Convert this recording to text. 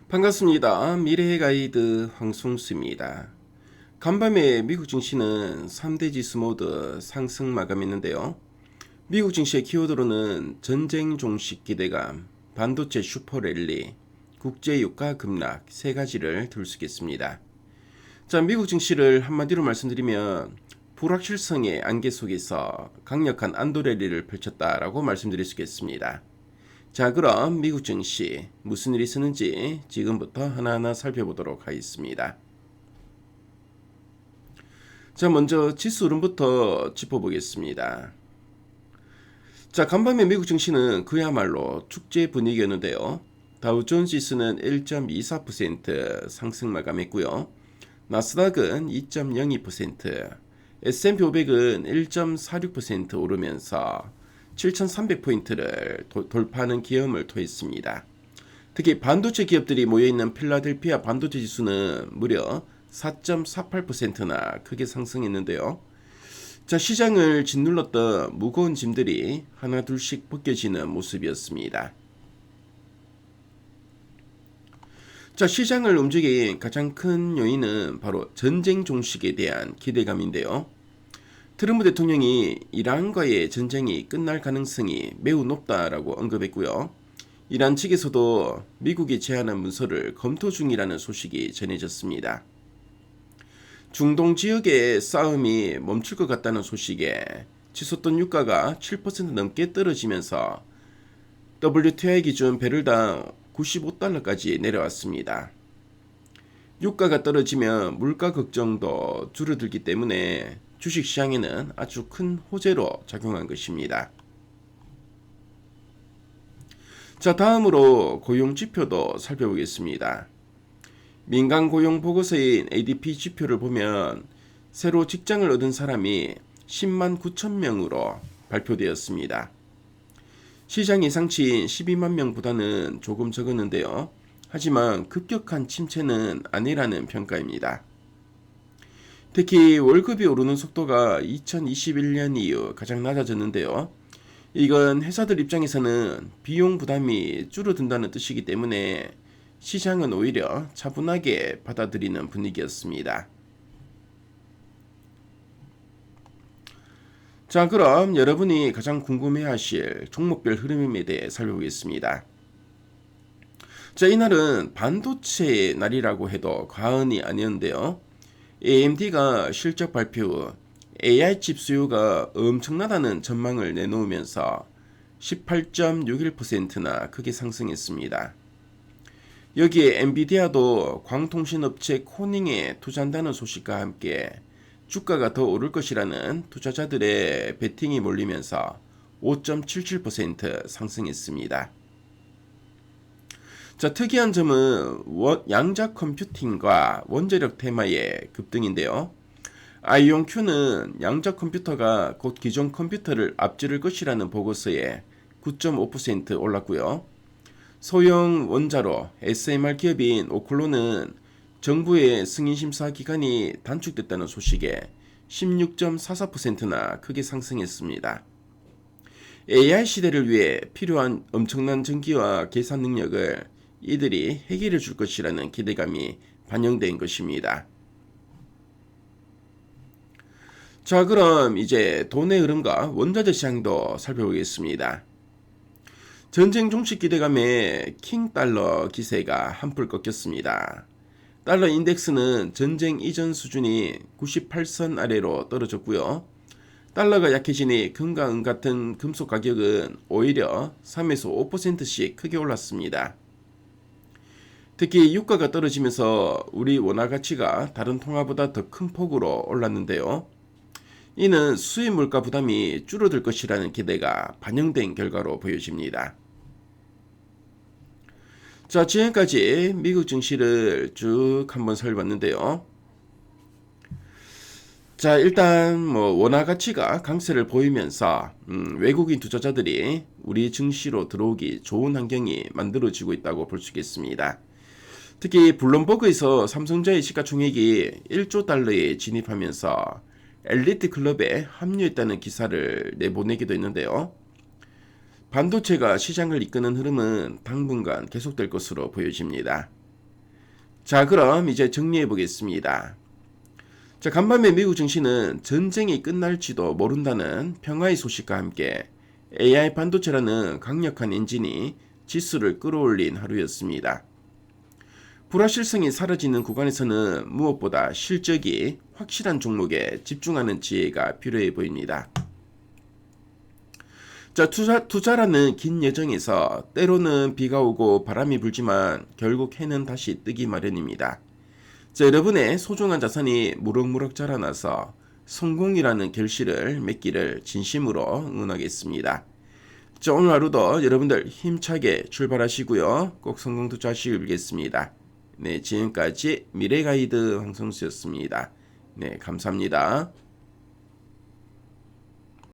반갑습니다. 미래의 가이드 황승수입니다. 간밤에 미국 증시는 3대 지수 모두 상승 마감했는데요. 미국 증시의 키워드로는 전쟁 종식 기대감, 반도체 슈퍼랠리, 국제유가 급락 세 가지를 들 수 있겠습니다. 자, 미국 증시를 한마디로 말씀드리면 불확실성의 안개 속에서 강력한 안도 랠리를 펼쳤다라고 말씀드릴 수 있겠습니다. 자, 그럼 미국 증시 무슨 일이 있었는지 지금부터 하나하나 살펴보도록 하겠습니다. 자, 먼저 지수 흐름부터 짚어보겠습니다. 자, 간밤에 미국 증시는 그야말로 축제 분위기였는데요. 다우존스 지수는 1.24% 상승 마감했고요. 나스닥은 2.02%, S&P 500은 1.46% 오르면서 7,300포인트를 돌파하는 기염을 토했습니다. 특히 반도체 기업들이 모여있는 필라델피아 반도체 지수는 무려 4.48%나 크게 상승했는데요. 자, 시장을 짓눌렀던 무거운 짐들이 하나 둘씩 벗겨지는 모습이었습니다. 자, 시장을 움직인 가장 큰 요인은 바로 전쟁 종식에 대한 기대감인데요. 트럼프 대통령이 이란과의 전쟁이 끝날 가능성이 매우 높다라고 언급했고요. 이란 측에서도 미국이 제안한 문서를 검토 중이라는 소식이 전해졌습니다. 중동 지역의 싸움이 멈출 것 같다는 소식에 치솟던 유가가 7% 넘게 떨어지면서 WTI 기준 배럴당 95달러까지 내려왔습니다. 유가가 떨어지면 물가 걱정도 줄어들기 때문에 주식시장에는 아주 큰 호재로 작용한 것입니다. 자, 다음으로 고용지표도 살펴보겠습니다. 민간 고용 보고서인 ADP 지표를 보면 새로 직장을 얻은 사람이 10만 9천 명으로 발표되었습니다. 시장 예상치인 12만 명보다는 조금 적었는데요. 하지만 급격한 침체는 아니라는 평가입니다. 특히 월급이 오르는 속도가 2021년 이후 가장 낮아졌는데요. 이건 회사들 입장에서는 비용 부담이 줄어든다는 뜻이기 때문에 시장은 오히려 차분하게 받아들이는 분위기였습니다. 자, 그럼 여러분이 가장 궁금해하실 종목별 흐름에 대해 살펴보겠습니다. 자, 이날은 반도체의 날이라고 해도 과언이 아니었는데요. AMD가 실적 발표 후 AI 칩 수요가 엄청나다는 전망을 내놓으면서 18.61%나 크게 상승했습니다. 여기에 엔비디아도 광통신업체 코닝에 투자한다는 소식과 함께 주가가 더 오를 것이라는 투자자들의 베팅이 몰리면서 5.77% 상승했습니다. 자, 특이한 점은 양자 컴퓨팅과 원자력 테마의 급등인데요. 아이온큐는 양자 컴퓨터가 곧 기존 컴퓨터를 앞지를 것이라는 보고서에 9.5% 올랐고요. 소형 원자로 SMR 기업인 오클로는 정부의 승인심사 기간이 단축됐다는 소식에 16.44%나 크게 상승했습니다. AI 시대를 위해 필요한 엄청난 전기와 계산 능력을 이들이 해결해 줄 것이라는 기대감이 반영된 것입니다. 자, 그럼 이제 돈의 흐름과 원자재 시장도 살펴보겠습니다. 전쟁 종식 기대감에 킹 달러 기세가 한풀 꺾였습니다. 달러 인덱스는 전쟁 이전 수준이 98선 아래로 떨어졌고요. 달러가 약해지니 금과 은 같은 금속 가격은 오히려 3에서 5%씩 크게 올랐습니다. 특히 유가가 떨어지면서 우리 원화 가치가 다른 통화보다 더 큰 폭으로 올랐는데요. 이는 수입 물가 부담이 줄어들 것이라는 기대가 반영된 결과로 보여집니다. 자, 지금까지 미국 증시를 쭉 한번 살펴봤는데요. 자, 일단 원화 가치가 강세를 보이면서 외국인 투자자들이 우리 증시로 들어오기 좋은 환경이 만들어지고 있다고 볼 수 있겠습니다. 특히 블룸버그에서 삼성전자의 시가총액이 1조 달러에 진입하면서 엘리트 클럽에 합류했다는 기사를 내보내기도 했는데요. 반도체가 시장을 이끄는 흐름은 당분간 계속될 것으로 보여집니다. 자, 그럼 이제 정리해 보겠습니다. 자, 간밤에 미국 증시는 전쟁이 끝날지도 모른다는 평화의 소식과 함께 AI 반도체라는 강력한 엔진이 지수를 끌어올린 하루였습니다. 불확실성이 사라지는 구간에서는 무엇보다 실적이 확실한 종목에 집중하는 지혜가 필요해 보입니다. 자, 투자라는 긴 여정에서 때로는 비가 오고 바람이 불지만 결국 해는 다시 뜨기 마련입니다. 자, 여러분의 소중한 자산이 무럭무럭 자라나서 성공이라는 결실을 맺기를 진심으로 응원하겠습니다. 자, 오늘 하루도 여러분들 힘차게 출발하시고요. 꼭 성공 투자하시길 빌겠습니다. 네, 지금까지 미래가이드 황성수였습니다. 네, 감사합니다.